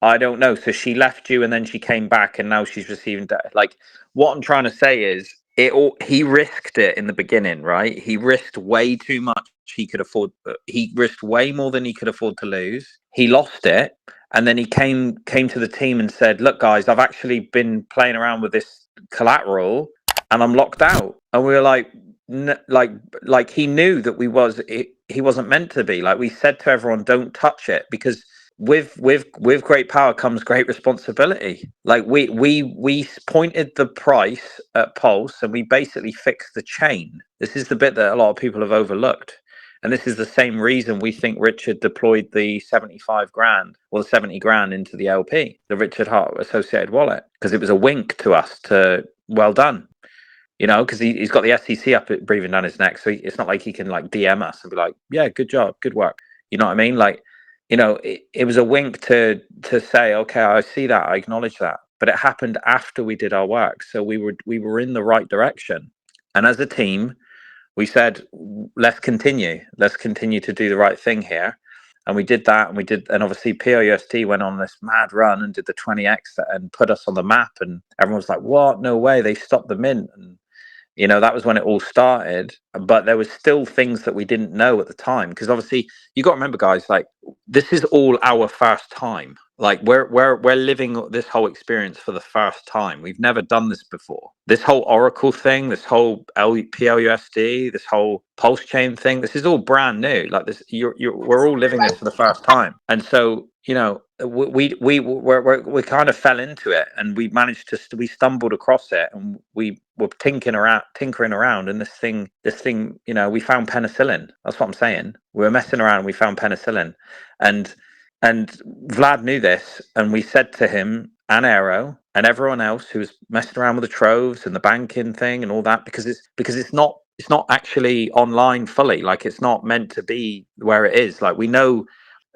I don't know. So she left you and then she came back and now she's receiving debt. Like, what I'm trying to say is he risked it in the beginning, right? He risked way too much. He could afford, he risked way more than he could afford to lose. He lost it. And then he came to the team and said, look, guys, I've actually been playing around with this collateral and I'm locked out. And we were like, like he knew that he wasn't meant to be. Like, we said to everyone, don't touch it, because with great power comes great responsibility. Like, we pointed the price at Pulse and we basically fixed the chain. This is the bit that a lot of people have overlooked. And this is the same reason we think Richard deployed the 75 grand or the 70 grand into the LP, the Richard Hart associated wallet, because it was a wink to us to, well done. You know, because he's got the SEC up breathing down his neck. So it's not like he can like DM us and be like, yeah, good job, good work. You know what I mean? Like, you know, it was a wink to say, okay, I see that, I acknowledge that. But it happened after we did our work. So we were in the right direction. And as a team, we said, let's continue to do the right thing here. And we did that, and obviously POUSD went on this mad run and did the 20x and put us on the map, and everyone was like, what? No way, they stopped the mint. And you know, that was when it all started. But there was still things that we didn't know at the time, because obviously you got to remember, guys, like, this is all our first time. Like, we're living this whole experience for the first time. We've never done this before. This whole Oracle thing, this whole PLUSD, this whole Pulsechain thing, this is all brand new. Like, this, we're all living this for the first time. And so, you know, we kind of fell into it, and we stumbled across it, and we were tinkering around, and this thing, you know, we found penicillin. That's what I'm saying. We were messing around, and we found penicillin, and Vlad knew this, and we said to him and Aero and everyone else who was messing around with the troves and the banking thing and all that, because it's not actually online fully. Like, it's not meant to be where it is. Like, we know,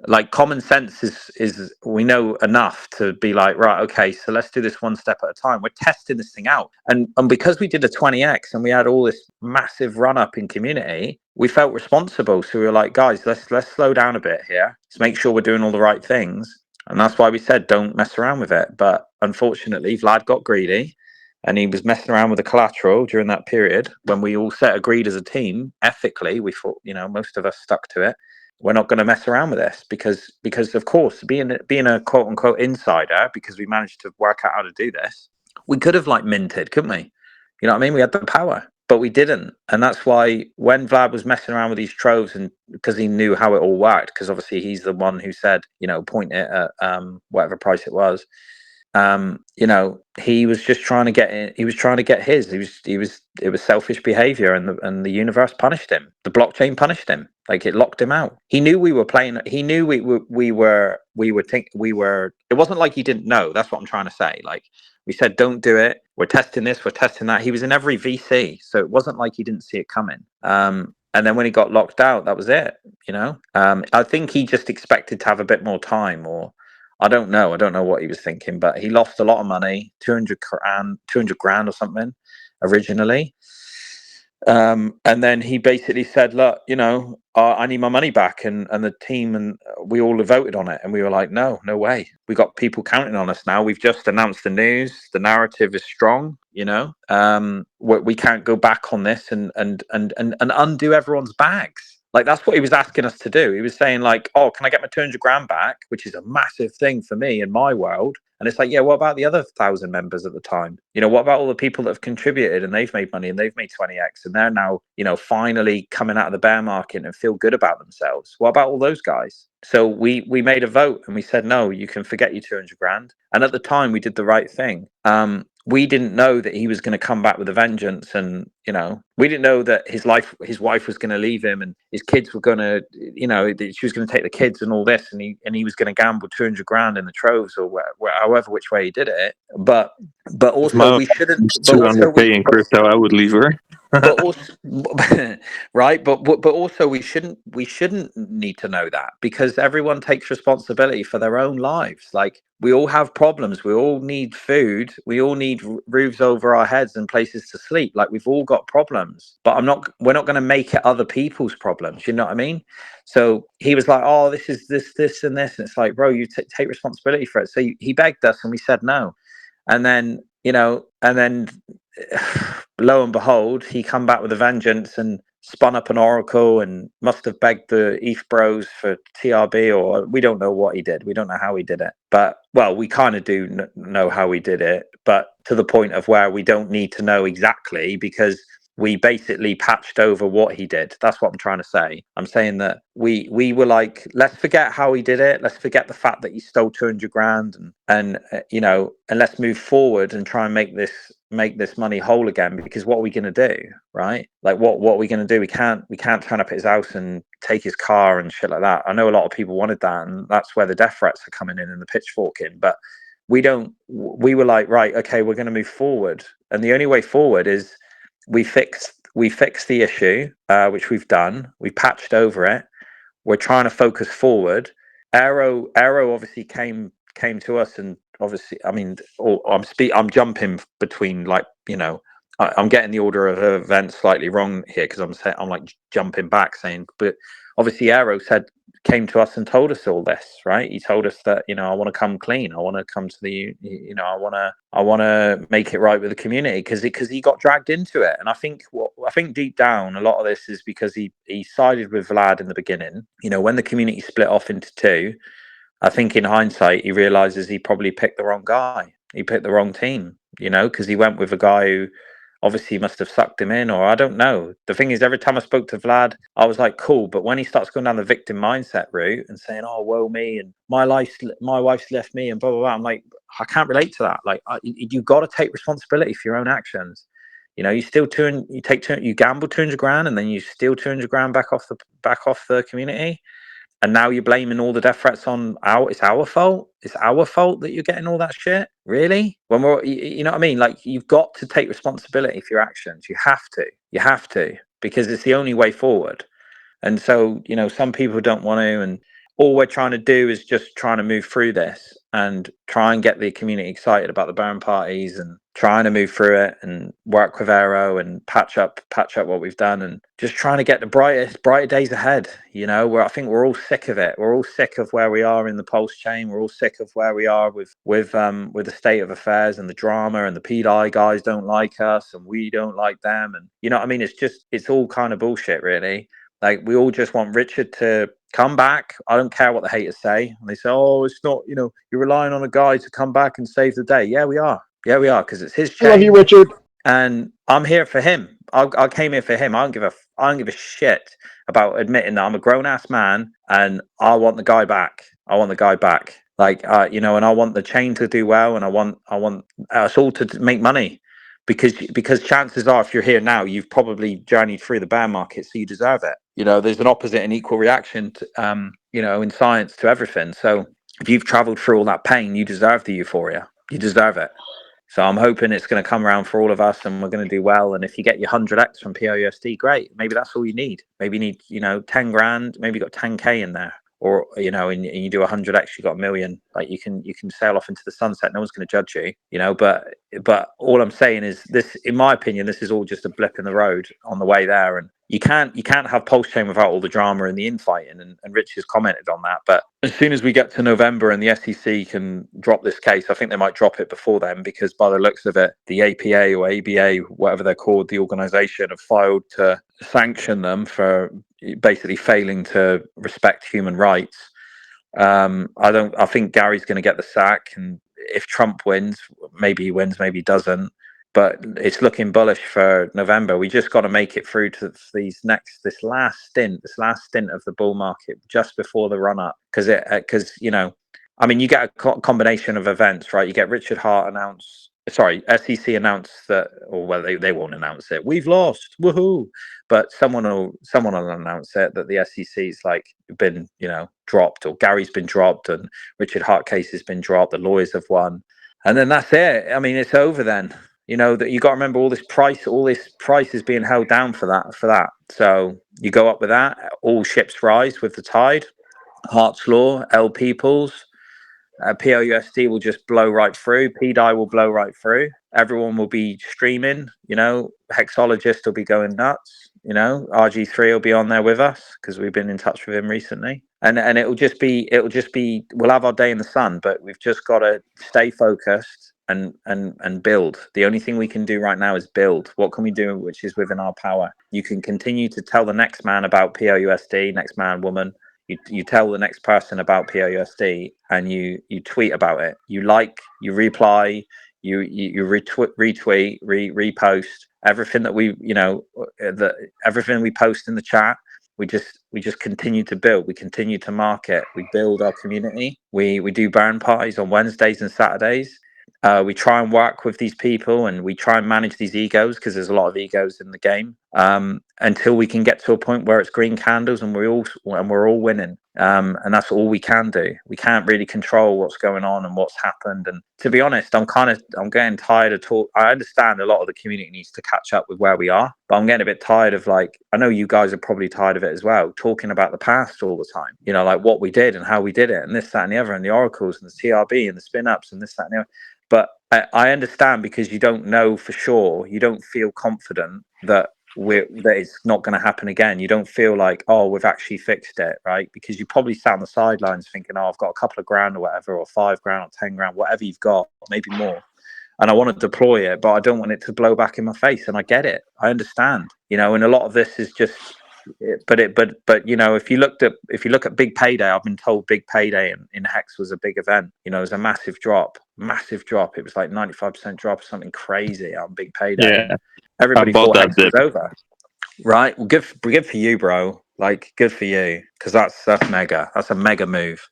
like, common sense is we know enough to be like, right, okay, so let's do this one step at a time. We're testing this thing out, and because we did a 20x and we had all this massive run up in community, we felt responsible. So we were like, guys, let's slow down a bit here. Let's make sure we're doing all the right things. And that's why we said don't mess around with it. But unfortunately, Vlad got greedy, and he was messing around with the collateral during that period when we all agreed as a team, ethically. We thought, you know, most of us stuck to it. We're not going to mess around with this, because of course, being a quote unquote insider, because we managed to work out how to do this, we could have like minted, couldn't we? You know what I mean? We had the power, but we didn't. And that's why when Vlad was messing around with these troves, and because he knew how it all worked, because obviously he's the one who said, you know, point it at whatever price it was. You know, he was just trying to get in, he was trying to get his. It was selfish behavior, and the universe punished him. The blockchain punished him. Like, it locked him out. He knew we were playing. He knew we were. It wasn't like he didn't know. That's what I'm trying to say. Like, we said, don't do it. We're testing this. We're testing that. He was in every VC, so it wasn't like he didn't see it coming. And then when he got locked out, that was it. You know, I think he just expected to have a bit more time, or I don't know what he was thinking, but he lost a lot of money, 200 grand or something originally. And then he basically said, look, you know, I need my money back. And the team, and we all voted on it. And we were like, no way. We got people counting on us now. We've just announced the news. The narrative is strong, you know. We can't go back on this and undo everyone's bags. Like, that's what he was asking us to do. He was saying, like, oh, can I get my 200 grand back? Which is a massive thing for me in my world. And it's like, yeah, what about the other 1,000 members at the time? You know, what about all the people that have contributed and they've made money and they've made 20x and they're now, you know, finally coming out of the bear market and feel good about themselves? What about all those guys? So we made a vote and we said, no, you can forget your 200 grand. And at the time, we did the right thing. We didn't know that he was going to come back with a vengeance, and you know, we didn't know that his wife was going to leave him, and his kids were going to, you know, she was going to take the kids and all this, and he was going to gamble 200 grand in the troves, or however which way he did it. But also we shouldn't. 200K in crypto, I would leave her. but also right, but also we shouldn't need to know that, because everyone takes responsibility for their own lives. Like, we all have problems, we all need food, we all need roofs over our heads and places to sleep. Like, we've all got problems, but we're not going to make it other people's problems, you know what I mean? So he was like, oh, this is this and this, and it's like, bro, you take responsibility for it. So he begged us and we said no. And then, and then lo and behold, he come back with a vengeance and spun up an oracle and must have begged the ETH bros for TRB, or we don't know what he did. We don't know how he did it. But, well, we kind of do know how he did it, but to the point of where we don't need to know exactly, because we basically patched over what he did. That's what I'm trying to say. I'm saying that we were like, let's forget how he did it. Let's forget the fact that he stole 200 grand, and and let's move forward and try and make this money whole again. Because what are we going to do, right? Like, what are we going to do? We can't turn up at his house and take his car and shit like that. I know a lot of people wanted that, and that's where the death threats are coming in and the pitchforking. But we were like, right, okay, we're going to move forward, and the only way forward is we fixed the issue, which we've done. We patched over it. We're trying to focus forward. Arrow obviously came to us, and obviously, I mean, I'm jumping between, like, I'm getting the order of events slightly wrong here, because I'm like jumping back, saying, but obviously Arrow came to us and told us all this, right? He told us that, I want to come clean. I want to come to the, I want to make it right with the community, because he got dragged into it. And I think deep down, a lot of this is because he sided with Vlad in the beginning. When the community split off into two, I think in hindsight, he realizes he probably picked the wrong guy. He picked the wrong team, because he went with a guy who obviously must have sucked him in, or I don't know. The thing is, every time I spoke to Vlad, I was like, cool. But when he starts going down the victim mindset route and saying, oh, woe me, and my wife's left me, and blah, blah, blah, I'm like, I can't relate to that. Like, you got to take responsibility for your own actions. You gamble 200 grand, and then you steal 200 grand back off the community. And now you're blaming all the death threats on it's our fault. It's our fault that you're getting all that shit. Really? When you know what I mean? Like, you've got to take responsibility for your actions. You have to, because it's the only way forward. And so, some people don't want to, and all we're trying to do is just trying to move through this and try and get the community excited about the Baron parties, and trying to move through it and work with Aero and patch up what we've done, and just trying to get the brighter days ahead. Where I think we're all sick of it. We're all sick of where we are in the pulse chain. We're all sick of where we are with the state of affairs and the drama, and the PDI guys don't like us and we don't like them. And you know what I mean? It's all kind of bullshit, really. Like, we all just want Richard to come back. I don't care what the haters say. And they say, oh, it's not, you're relying on a guy to come back and save the day. Yeah, we are. Because it's his chain. I love you, Richard. And I'm here for him. I came here for him. I don't give a shit about admitting that I'm a grown ass man, and I want the guy back. Like, and I want the chain to do well, and I want us all to make money. Because chances are, if you're here now, you've probably journeyed through the bear market, so you deserve it. There's an opposite and equal reaction to, in science, to everything. So if you've traveled through all that pain, you deserve the euphoria. You deserve it. So I'm hoping it's going to come around for all of us, and we're going to do well. And if you get your 100x from POUSD, great. Maybe that's all you need. Maybe you need, 10 grand. Maybe you got 10K in there. Or, and you do 100x, you got a million. Like, you can sail off into the sunset. No one's going to judge you, but all I'm saying is, this, in my opinion, this is all just a blip in the road on the way there. And you can't have Pulsechain without all the drama and the infighting. And Rich has commented on that. But as soon as we get to November and the SEC can drop this case, I think they might drop it before then, because by the looks of it, the APA or ABA, whatever they're called, the organization, have filed to sanction them for basically failing to respect human rights. I think Gary's going to get the sack, and if Trump wins, maybe he wins, maybe he doesn't. But it's looking bullish for November. We just got to make it through to this last stint of the bull market, just before the run up, because you get a combination of events, right? You get Richard Hart SEC announced that, or well, they won't announce it. We've lost, woohoo! But someone will announce it, that the SEC's like been dropped, or Gary's been dropped, and Richard Hart case has been dropped. The lawyers have won, and then that's it. I mean, it's over then. You know that you got to remember all this price is being held down for that. So you go up with that, all ships rise with the tide. Hart's Law, LP pools, PLUSD will just blow right through. PDI will blow right through. Everyone will be streaming. You know, Hexologist will be going nuts. You know, RG3 will be on there with us because we've been in touch with him recently. And it'll just be we'll have our day in the sun, but we've just got to stay focused and build. The only thing we can do right now is build. What can we do which is within our power? You can continue to tell the next man about PLUSD, next man, woman. You tell the next person about PLUSD and you tweet about it. You like, you reply, you retweet, repost everything that we, you know, everything we post in the chat. We just continue to build. We continue to market. We build our community. We do burn parties on Wednesdays and Saturdays. We try and work with these people and we try and manage these egos because there's a lot of egos in the game until we can get to a point where it's green candles and we're all winning. And that's all we can do. We can't really control what's going on and what's happened. And to be honest, I'm getting tired of talk. I understand a lot of the community needs to catch up with where we are, but I'm getting a bit tired of, like, I know you guys are probably tired of it as well, talking about the past all the time, you know, like what we did and how we did it and this, that and the other, and the oracles and the TRB and the spin ups and this, that and the other. But I understand because you don't know for sure. You don't feel confident that it's not going to happen again. You don't feel like, oh, we've actually fixed it, right? Because you probably sat on the sidelines thinking, oh, I've got a couple of grand or whatever, or 5 grand or 10 grand, whatever you've got, maybe more. And I want to deploy it, but I don't want it to blow back in my face. And I get it. I understand, you know, and a lot of this is just, but you know, if you look at Big Payday, I've been told Big Payday in Hex was a big event. You know, it was a massive drop. It was like 95% drop or something crazy on Big Payday. Yeah, Everybody thought Hex was over, right? Well, good for you, bro. Like, good for you, because that's mega. That's a mega move.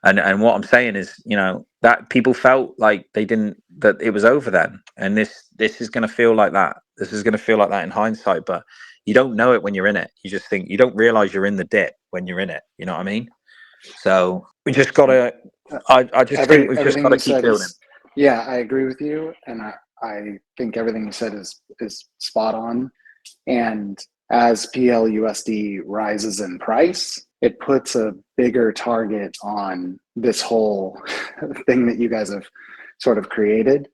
And what I'm saying is, you know, that people felt like that it was over then, and this is going to feel like that. This is going to feel like that in hindsight, but you don't know it when you're in it. You just think, you don't realize you're in the dip when you're in it. You know what I mean? So we just gotta. I just think we've just got to keep building. Yeah, I agree with you, and I think everything you said is spot on. And as PLUSD rises in price, it puts a bigger target on this whole thing that you guys have sort of created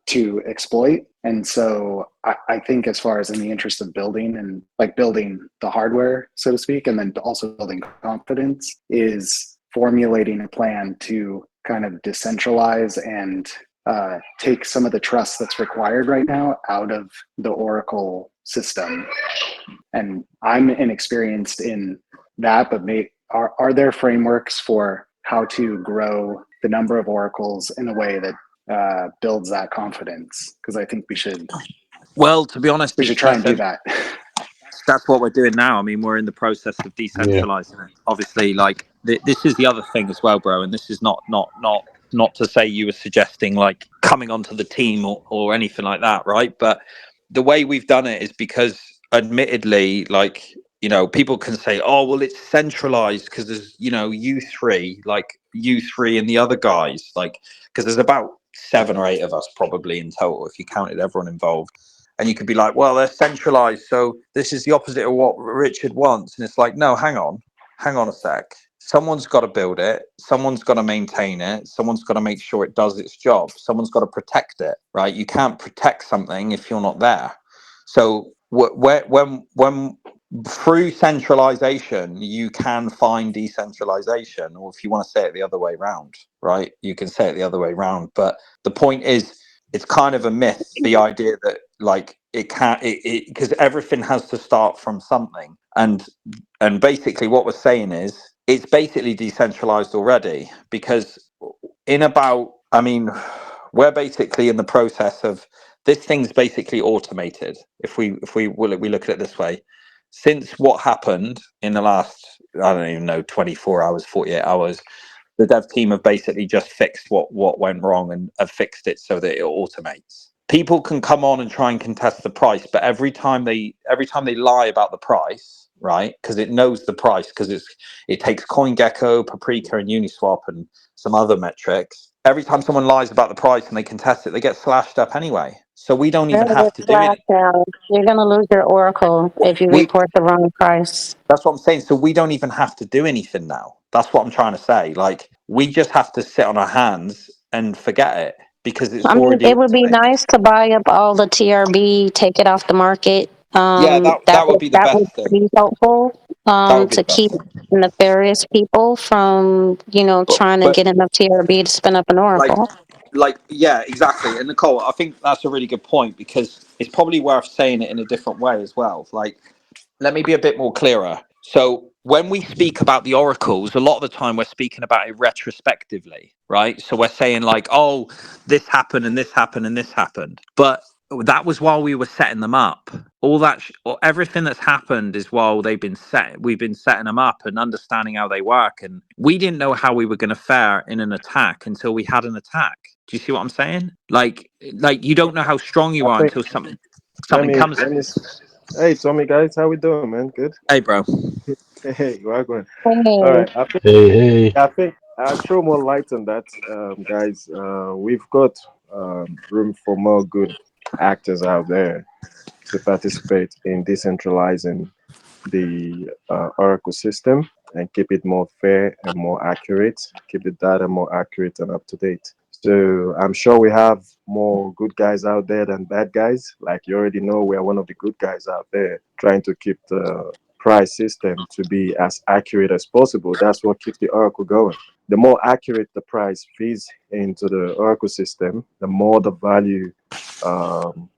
to exploit. And so I think, as far as in the interest of building and like building the hardware, so to speak, and then also building confidence, is formulating a plan to kind of decentralize and take some of the trust that's required right now out of the Oracle system. And I'm inexperienced in that, but are there frameworks for how to grow the number of oracles in a way that builds that confidence? Because I think we should. Well, to be honest, we should try and do that. That's what we're doing now. I mean, we're in the process of decentralizing it. Obviously, like this is the other thing as well, bro. And this is not to say you were suggesting like coming onto the team or anything like that, right? But the way we've done it is because, admittedly, like, you know, people can say, oh, well, it's centralized because there's, you know, you three and the other guys, like, because there's about 7 or 8 of us probably in total if you counted everyone involved. And you could be like, well, they're centralized, so this is the opposite of what Richard wants. And it's like, no, hang on a sec. Someone's got to build it. Someone's got to maintain it. Someone's got to make sure it does its job. Someone's got to protect it, right? You can't protect something if you're not there. So when through centralization, you can find decentralization, or if you want to say it the other way around, right? You can say it the other way around. But the point is, it's kind of a myth, the idea that like it can't, because everything has to start from something. And basically what we're saying is it's basically decentralized already, because we're basically in the process of, this thing's basically automated. If we look at it this way, since what happened in the last, I don't even know, 24 hours, 48 hours, the dev team have basically just fixed what went wrong and have fixed it so that it automates. People can come on and try and contest the price, but every time they lie about the price, right? Because it knows the price, because it takes CoinGecko, Paprika, and Uniswap and some other metrics, every time someone lies about the price and they contest it, they get slashed up anyway. So we don't even have to do Flat it. down. You're gonna lose your oracle if you We report the wrong price. That's what I'm saying. So we don't even have to do anything now. That's what I'm trying to say. Like, we just have to sit on our hands and forget it because it's I mean, already it would be automated. nice to buy up all the TRB, take it off the market. Yeah, that would be the That would best thing. be helpful. That would be To the best keep thing. nefarious people from, trying to But get enough TRB to spin up an like oracle. yeah, exactly. And Nicole, I think that's a really good point because it's probably worth saying it in a different way as well. Like, let me be a bit more clearer. So when we speak about the oracles, a lot of the time we're speaking about it retrospectively, right? So we're saying like, oh, this happened and this happened and this happened. But that was while we were setting them up. All that, everything that's happened is while they've been set. We've been setting them up and understanding how they work, and we didn't know how we were going to fare in an attack until we had an attack. Do you see what I'm saying? Like you don't know how strong you I are think until something let something me comes. let me. Hey, Tommy, guys, how we doing, man? Good. Hey, bro. Hey, we're going. All Hey, right. Hey, hey. I think I'll throw more light on that, guys. We've got room for more good actors out there to participate in decentralizing the Oracle system and keep it more fair and more accurate, keep the data more accurate and up to date. So I'm sure we have more good guys out there than bad guys. Like you already know, we are one of the good guys out there trying to keep the price system to be as accurate as possible. That's what keeps the Oracle going. The more accurate the price feeds into the Oracle system, the more the value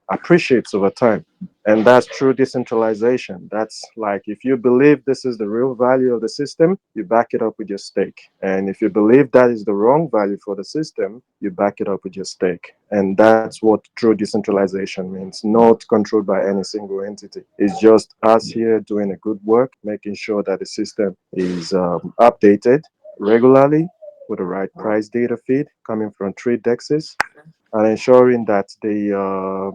appreciates over time. And that's true decentralization. That's like if you believe this is the real value of the system, you back it up with your stake. And if you believe that is the wrong value for the system, you back it up with your stake. And that's what true decentralization means, not controlled by any single entity. It's just us here doing a good work, making sure that the system is updated regularly with the right price data feed coming from three dexes and ensuring that the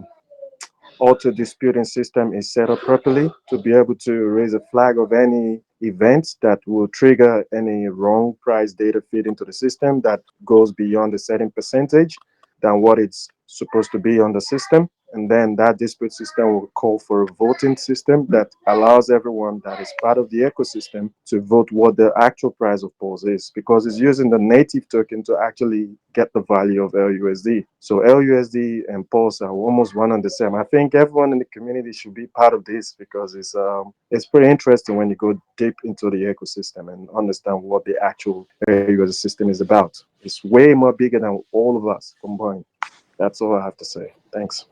auto disputing system is set up properly to be able to raise a flag of any event that will trigger any wrong price data feed into the system that goes beyond the setting percentage than what it's supposed to be on the system. And then that dispute system will call for a voting system that allows everyone that is part of the ecosystem to vote what the actual price of Pulse is because it's using the native token to actually get the value of LUSD. So LUSD and Pulse are almost one and the same. I think everyone in the community should be part of this because it's pretty interesting when you go deep into the ecosystem and understand what the actual LUSD system is about. It's way more bigger than all of us combined. That's all I have to say. Thanks.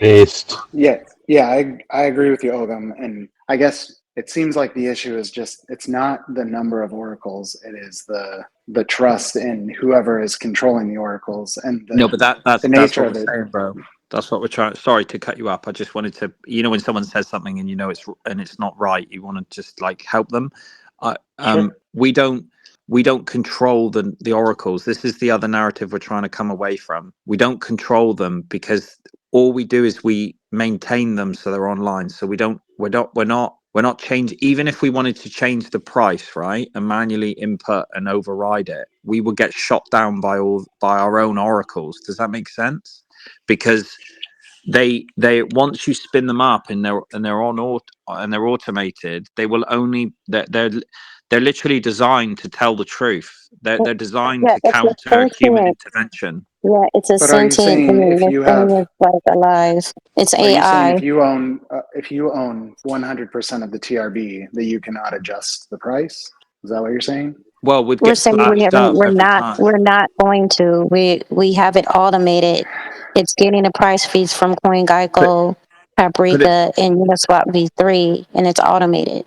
Based. Yeah, I agree with you, Ogum. And I guess it seems like the issue is just it's not the number of oracles, it is the trust in whoever is controlling the oracles and No, but the that's nature what of we're it. saying, bro. That's what we're trying. Sorry to cut you up. I just wanted to, when someone says something and it's not right, you want to just like help them. Sure. We don't control the oracles. This is the other narrative we're trying to come away from. We don't control them because all we do is we maintain them so they're online. So we're not change. Even if we wanted to change the price, right, and manually input and override it, we would get shot down by our own oracles. Does that make sense? Because they once you spin them up and they're automated, they will only they're literally designed to tell the truth. They're designed yeah, to it's a counter human sentient. intervention. Yeah, it's a But are you sentient saying being. if This you thing have is like alive. It's are you saying AI. if you own 100% of the TRB that you cannot adjust the price? Is that what you're saying? Well, we'd We're get saying we slashed haven't. up every time. We're not going to. We have it automated. It's getting the price feeds from But CoinGecko, but it, Paprika, and Uniswap V3, and it's automated.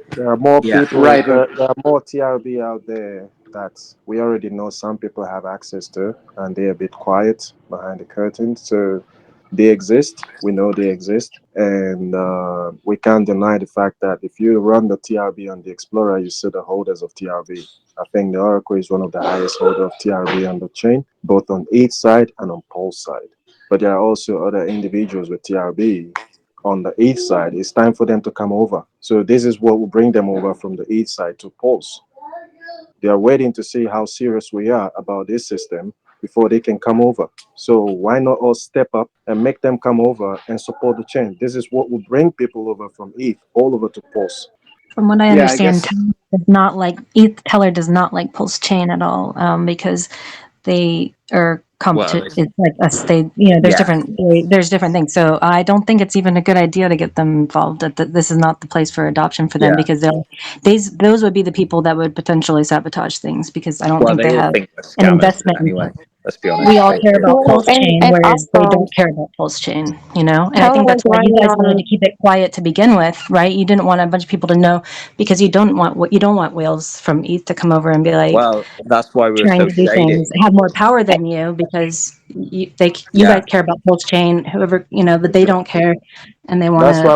There are more yeah. people, Right, but there are more TRB out there that we already know some people have access to, and they're a bit quiet behind the curtain. So they exist. We know they exist. And we can't deny the fact that if you run the TRB on the Explorer, you see the holders of TRB. I think the Oracle is one of the highest holder of TRB on the chain, both on each side and on Pulse side. But there are also other individuals with TRB on the east side. It's time for them to come over. So this is what will bring them over from the east side to Pulse. They are waiting to see how serious we are about this system before they can come over. So why not all step up and make them come over and support the chain? This is what will bring people over from ETH all over to Pulse. From what I Yeah, I understand, guess. Teller does not like Pulsechain at all, because they are Well, It's like us. yeah. There's different things. So I don't think it's even a good idea to get them involved. This is not the place for adoption for them, Yeah. because those would be the people that would potentially sabotage things, because I don't Well, think they they all have think we're an scammers investment in anyway. Let's be honest. we all They care do. about Well, Pulse Chain, and whereas they also don't care about Pulse Chain, And I think Teller that's is why you running guys wanted to on. keep it quiet to begin with, right? You didn't want a bunch of people to know, because you don't want whales from ETH to come over and be like Well, that's why we were trying so to do things, shady. have more power than you, because you Yeah. guys care about Pulse Chain, whoever, but they don't care, and they want That's to.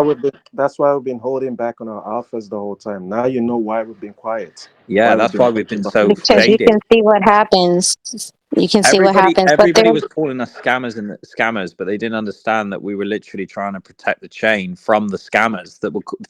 why we've been holding back on our alphas the whole time. Now you know why we've been quiet. Yeah, Why we've that's been why we've holding been back. so Because you shady. can see what happens. You can see what happens. But Everybody was calling us scammers, but they didn't understand that we were literally trying to protect the chain from the scammers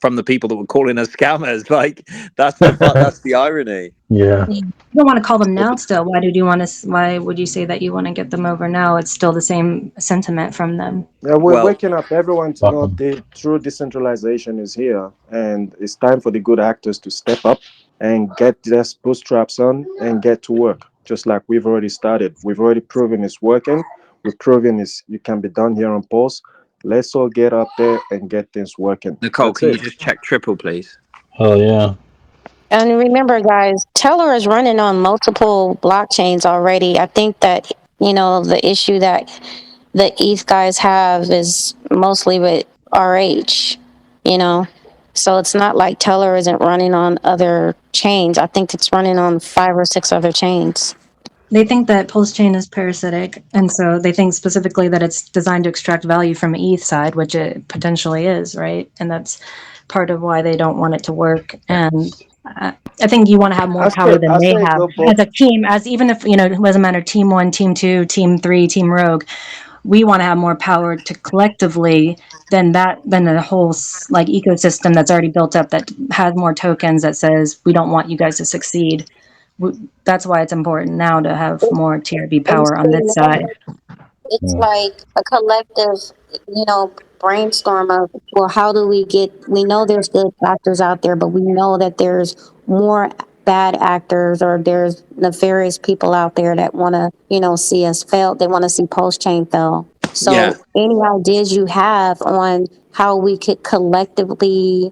from the people that were calling us scammers. Like that's the irony. Yeah. You don't want to call them now. Still, why would you say that you want to get them over now? It's still the same sentiment from them. Yeah, we're Well, waking up everyone to Fuck know 'em. the true decentralization is here, and it's time for the good actors to step up and get their bootstraps on and get to work. Just like we've already started, we've already proven it's working. We've proven it can be done here on Pulse. Let's all get out there and get things working. Nicole, That's can you it. just check triple, please? Hell yeah. and remember, guys, Teller is running on multiple blockchains already. I think that the issue that the ETH guys have is mostly with RH. You know, so it's not like Teller isn't running on other chains. I think it's running on 5 or 6 other chains. They think that Pulse Chain is parasitic, and so they think specifically that it's designed to extract value from ETH side, which it potentially is, right? And that's part of why they don't want it to work. And I think you want to have more power than I they say have go as both. a team. As even if it doesn't matter, team 1, team 2, team 3, team Rogue. We want to have more power to collectively than the whole like ecosystem that's already built up that has more tokens that says we don't want you guys to succeed. That's why it's important now to have more TRB And power on this side. it's Mm. like a collective, brainstorm of, well, how do we know there's good actors out there, but we know that there's more bad actors, or there's nefarious people out there that want to, see us fail. They want to see Pulse Chain fail. Yeah. So any ideas you have on how we could collectively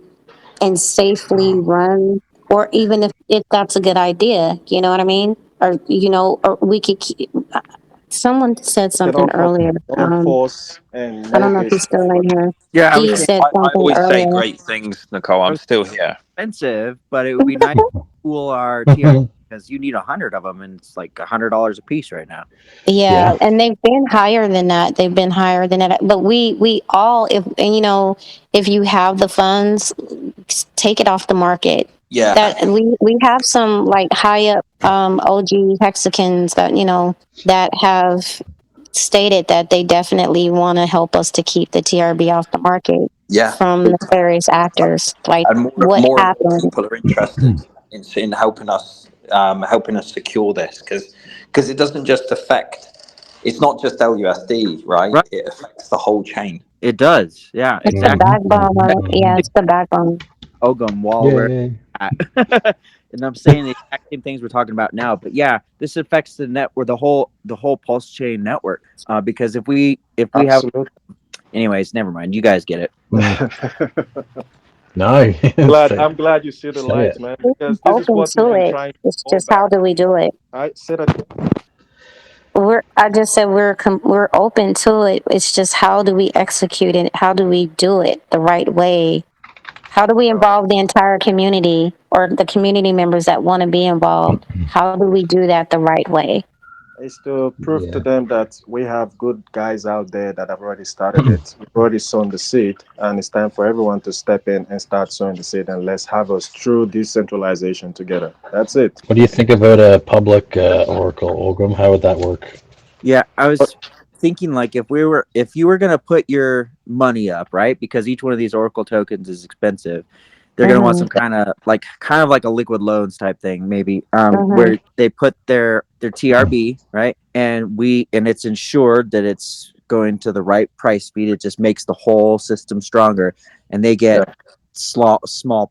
and safely run, or even if that's a good idea, you know what I mean? Or we could someone said Get something on earlier. Pulse and I don't make know if this he's stuff still in work. here. Yeah, I was D saying said I something always say earlier. great things, Nicole. I I'm was still here. expensive, but it would be nice to pool our TR because you need 100 of them, and it's like $100 a piece right now. Yeah, Yeah. and they've been higher than that. They've been higher than that. But we all, if you have the funds, take it off the market. Yeah. That we have some like high up OG Mexicans that have stated that they definitely want to help us to keep the TRB off the market Yeah. from nefarious actors. Like And what more and more happened? people are interested in helping us secure this because it doesn't just affect. It's not just LUSD, right? Right? It affects the whole chain. It does. Yeah, It's the exactly. backbone. Yeah, it's the backbone. Ogum while we're Yay. at. And I'm saying the exact same things we're talking about now. But yeah, this affects the network, the whole Pulse Chain network. Because if we have, Absolutely. anyways, never mind. You guys get it. No. I'm glad you see the Say light, it. man, because this is Open what we've to been it. trying to It's hold just how back. do we do it? I said that. I just said we're open to it. It's just how do we execute it? How do we do it the right way? How do we involve the entire community or the community members that want to be involved? How do we do that the right way? Is to prove to Yeah. them that we have good guys out there that have already started it. We've already sown the seed, and it's time for everyone to step in and start sowing the seed. And let's have us true decentralization together. That's it. What do you think about a public Oracle, Ogram? How would that work? Yeah, I was thinking like if you were gonna put your money up, right? Because each one of these Oracle tokens is expensive. they're going to want some kind of like a liquid loans type thing, maybe, Mm-hmm. where they put their TRB, right, and it's ensured that it's going to the right price speed. It just makes the whole system stronger, and they get small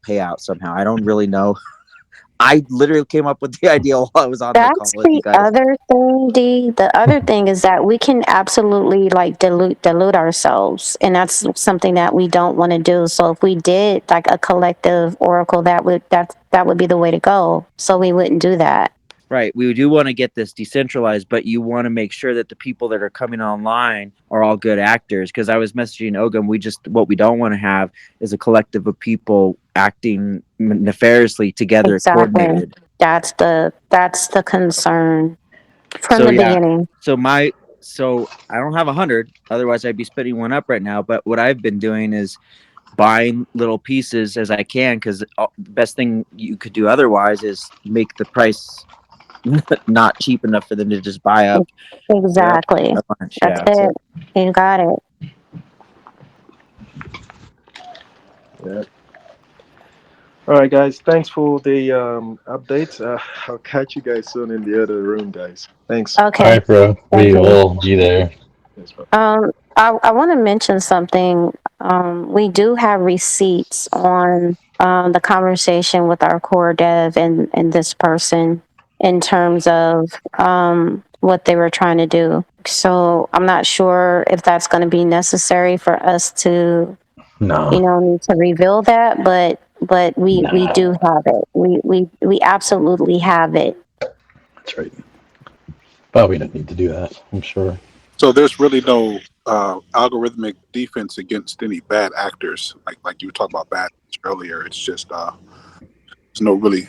payout somehow. I don't really know. I literally came up with the idea while I was on the call That's with you the guys. other thing, D. The other thing is that we can absolutely like dilute ourselves, and that's something that we don't want to do. So if we did like a collective oracle, that would be the way to go. So we wouldn't do that. Right. We do want to get this decentralized, but you want to make sure that the people that are coming online are all good actors. Because I was messaging Ogum, what we don't want to have is a collective of people acting nefariously together, Exactly. coordinated. That's the concern from So the yeah. beginning. So I don't have 100, otherwise I'd be spitting one up right now. But what I've been doing is buying little pieces as I can, because the best thing you could do otherwise is make the price not cheap enough for them to just buy up Exactly. a bunch. That's Yeah. it. You got it. Yeah. All right, guys. Thanks for the updates. I'll catch you guys soon in the other room, guys. Thanks. All Okay. right, bro. Thank We you. will be there. Yes, bro. I want to mention something. We do have receipts on the conversation with our core dev and this person in terms of what they were trying to do. So I'm not sure if that's going to be necessary for us to, No. need to reveal that, but we do have it. We absolutely have it. That's right. But we don't need to do that, I'm sure. So there's really no algorithmic defense against any bad actors, like you were talking about bad earlier. It's just there's no really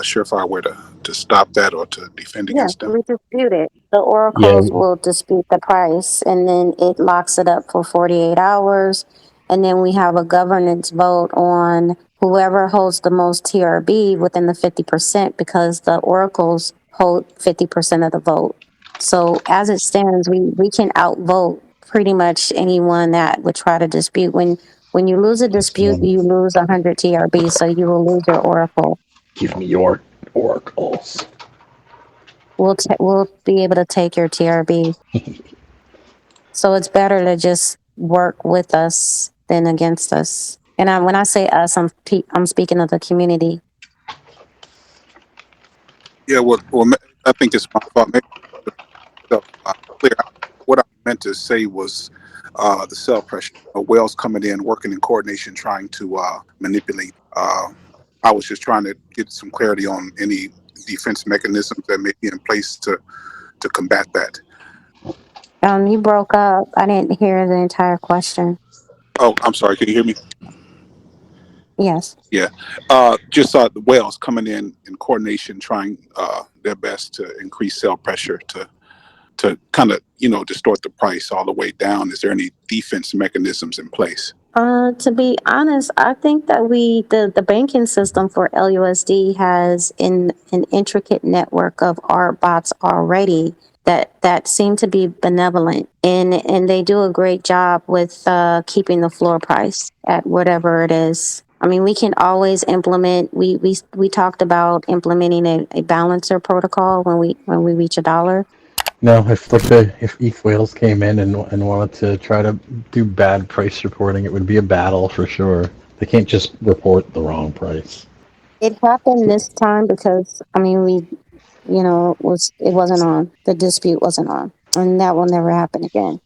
surefire way to stop that or to defend Yeah, against them. we dispute it. The Yeah, oracles will dispute the price, and then it locks it up for 48 hours. And then we have a governance vote on whoever holds the most TRB within the 50%, because the oracles hold 50% of the vote. So as it stands, we can outvote pretty much anyone that would try to dispute. When you lose a dispute, you lose 100 TRB, so you will lose your oracle. give me your oracles. We'll be able to take your TRB. So it's better to just work with us than against us. And when I say us, I'm speaking of the community. Yeah, well, I think it's my fault. Maybe clear. What I meant to say was the sell pressure. Whales coming in, working in coordination, trying to manipulate. I was just trying to get some clarity on any defense mechanisms that may be in place to combat that. You broke up. I didn't hear the entire question. Oh, I'm sorry. Can you hear me? Yes. Yeah. Just saw the whales coming in coordination, trying their best to increase sell pressure to kind of distort the price all the way down. Is there any defense mechanisms in place? To be honest, I think that the banking system for LUSD has an intricate network of art bots already that seem to be benevolent, and they do a great job with keeping the floor price at whatever it is. I mean, we can always implement. We talked about implementing a balancer protocol when we reach $1. No, if ETH whales came in and wanted to try to do bad price reporting, it would be a battle for sure. They can't just report the wrong price. It happened this time because I mean it wasn't on. The dispute wasn't on, and that will never happen again.